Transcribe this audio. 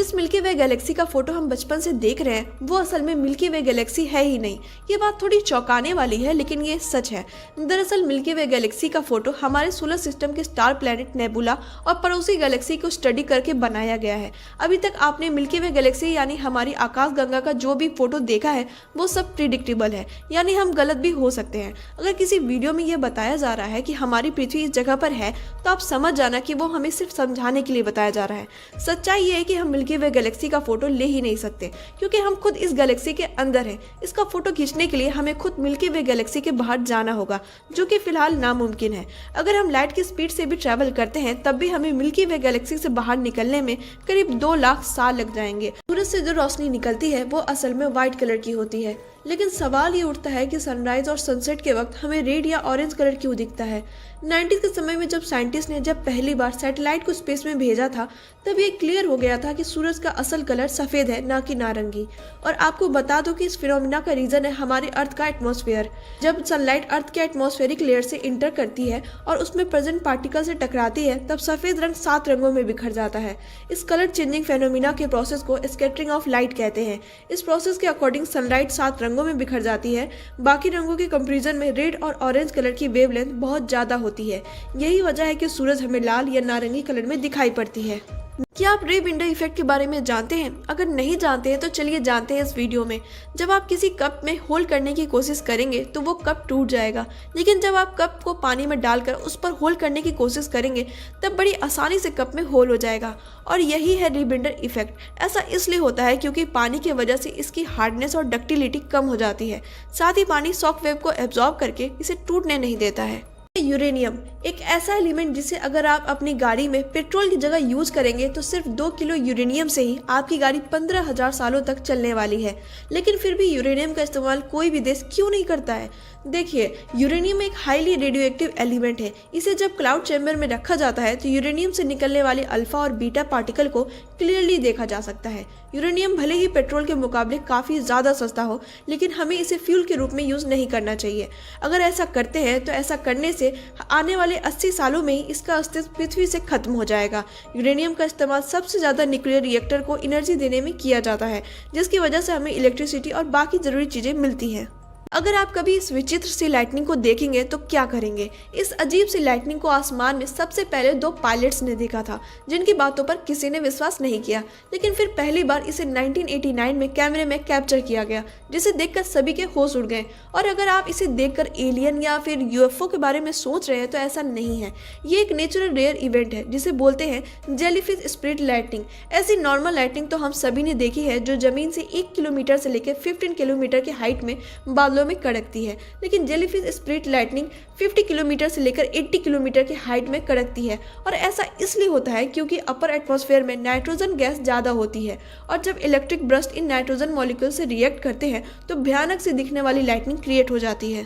जिस मिल्की वे गैलेक्सी का फोटो हम बचपन से देख रहे हैं वो असल में मिल्की वे गैलेक्सी है ही नहीं। ये बात थोड़ी चौंकाने वाली है लेकिन ये सच है। दरअसल मिल्की वे गैलेक्सी का फोटो हमारे सोलर सिस्टम के स्टार प्लैनेट नेबुला और पड़ोसी गैलेक्सी को स्टडी करके बनाया गया है। अभी तक आपने मिल्की वे गैलेक्सी यानी हमारी आकाशगंगा का जो भी फोटो देखा है वो सब प्रिडिक्टेबल है, यानी हम गलत भी हो सकते हैं। अगर किसी वीडियो में यह बताया जा रहा है कि हमारी पृथ्वी इस जगह पर है तो आप समझ जाना कि वो हमें सिर्फ समझाने के लिए बताया जा रहा है। सच्चाई ये है कि हम मिल्की वे गैलेक्सी का फोटो ले ही नहीं सकते क्योंकि हम खुद इस गैलेक्सी के अंदर हैं। इसका फोटो खींचने के लिए हमें खुद मिल्की वे गैलेक्सी के बाहर जाना होगा, जो कि फिलहाल नामुमकिन है। अगर हम लाइट की स्पीड से भी ट्रैवल करते हैं तब भी हमें मिल्की वे गैलेक्सी से बाहर निकलने में करीब 2 लाख साल लग जाएंगे। सूरज से जो रोशनी निकलती है वो असल में व्हाइट कलर की होती है, लेकिन सवाल ये उठता है कि सनराइज और सनसेट के वक्त हमें रेड या ऑरेंज कलर क्यों दिखता है। 90s के समय में जब साइंटिस्ट ने पहली बार सैटेलाइट को स्पेस में भेजा था तब ये क्लियर हो गया था कि सूरज का असल कलर सफ़ेद है, ना कि नारंगी। और आपको बता दूं कि इस फिनोमिना का रीज़न है हमारे अर्थ का एटमॉस्फेयर। जब सनलाइट अर्थ के एटमॉस्फेरिक लेयर से इंटर करती है और उसमें प्रेजेंट पार्टिकल से टकराती है तब सफ़ेद रंग 7 रंगों में बिखर जाता है। इस कलर चेंजिंग फेनोमिना के प्रोसेस को स्कैटरिंग ऑफ लाइट कहते हैं। इस प्रोसेस के अकॉर्डिंग सनलाइट 7 रंगों में बिखर जाती है। बाकी रंगों के कंपैरिजन में रेड और ऑरेंज कलर की वेवलेंथ बहुत ज़्यादा होती है। यही वजह है कि सूरज हमें लाल या नारंगी कलर में दिखाई पड़ती है। क्या आप रे विंडो इफेक्ट के बारे में जानते हैं? अगर नहीं जानते हैं तो चलिए जानते हैं इस वीडियो में। जब आप किसी कप में होल करने की कोशिश करेंगे तो वो कप टूट जाएगा, लेकिन जब आप कप को पानी में डालकर उस पर होल करने की कोशिश करेंगे तब बड़ी आसानी से कप में होल हो जाएगा। और यही है रिबिंडर इफेक्ट। ऐसा इसलिए होता है क्योंकि पानी की वजह से इसकी हार्डनेस और डक्टिलिटी कम हो जाती है। साथ ही पानी शॉक वेव को एब्जॉर्ब करके इसे टूटने नहीं देता है। यूरेनियम एक ऐसा एलिमेंट जिसे अगर आप अपनी गाड़ी में पेट्रोल की जगह यूज करेंगे तो सिर्फ 2 किलो यूरेनियम से ही आपकी गाड़ी 15,000 सालों तक चलने वाली है। लेकिन फिर भी यूरेनियम का इस्तेमाल कोई भी देश क्यों नहीं करता है? देखिए, यूरेनियम एक हाईली रेडियोएक्टिव एलिमेंट है। इसे जब क्लाउड चैम्बर में रखा जाता है तो यूरेनियम से निकलने वाले अल्फा और बीटा पार्टिकल को क्लियरली देखा जा सकता है। यूरेनियम भले ही पेट्रोल के मुकाबले काफ़ी ज़्यादा सस्ता हो, लेकिन हमें इसे फ्यूल के रूप में यूज़ नहीं करना चाहिए। अगर ऐसा करते हैं तो ऐसा करने से आने वाले 80 सालों में ही इसका अस्तित्व पृथ्वी से खत्म हो जाएगा। यूरेनियम का इस्तेमाल सबसे ज़्यादा न्यूक्लियर रिएक्टर को एनर्जी देने में किया जाता है, जिसकी वजह से हमें इलेक्ट्रिसिटी और बाकी ज़रूरी चीज़ें मिलती हैं। अगर आप कभी इस विचित्र सी लाइटनिंग को देखेंगे तो क्या करेंगे? इस अजीब सी लाइटनिंग को आसमान में सबसे पहले 2 पायलट्स ने देखा था, जिनकी बातों पर किसी ने विश्वास नहीं किया। लेकिन फिर पहली बार इसे 1989 में कैमरे में कैप्चर किया गया, जिसे देखकर सभी के होश उड़ गए। और अगर आप इसे देखकर एलियन या फिर यूएफओ के बारे में सोच रहे हैं तो ऐसा नहीं है। ये एक नेचुरल रेयर इवेंट है जिसे बोलते हैं जेलीफिश स्प्लिट लाइटनिंग। ऐसी नॉर्मल लाइटनिंग तो हम सभी ने देखी है, जो जमीन से 1 किलोमीटर से लेकर 15 किलोमीटर की हाइट में बादलों में कड़कती है। लेकिन जेलीफिश स्प्लिट लाइटनिंग 50 किलोमीटर से लेकर 80 किलोमीटर की हाइट में कड़कती है। और ऐसा इसलिए होता है क्योंकि अपर एटमॉस्फेयर में नाइट्रोजन गैस ज़्यादा होती है, और जब electric burst in nitrogen molecule से रिएक्ट करते हैं तो भयानक से दिखने वाली लाइटनिंग क्रिएट हो जाती है।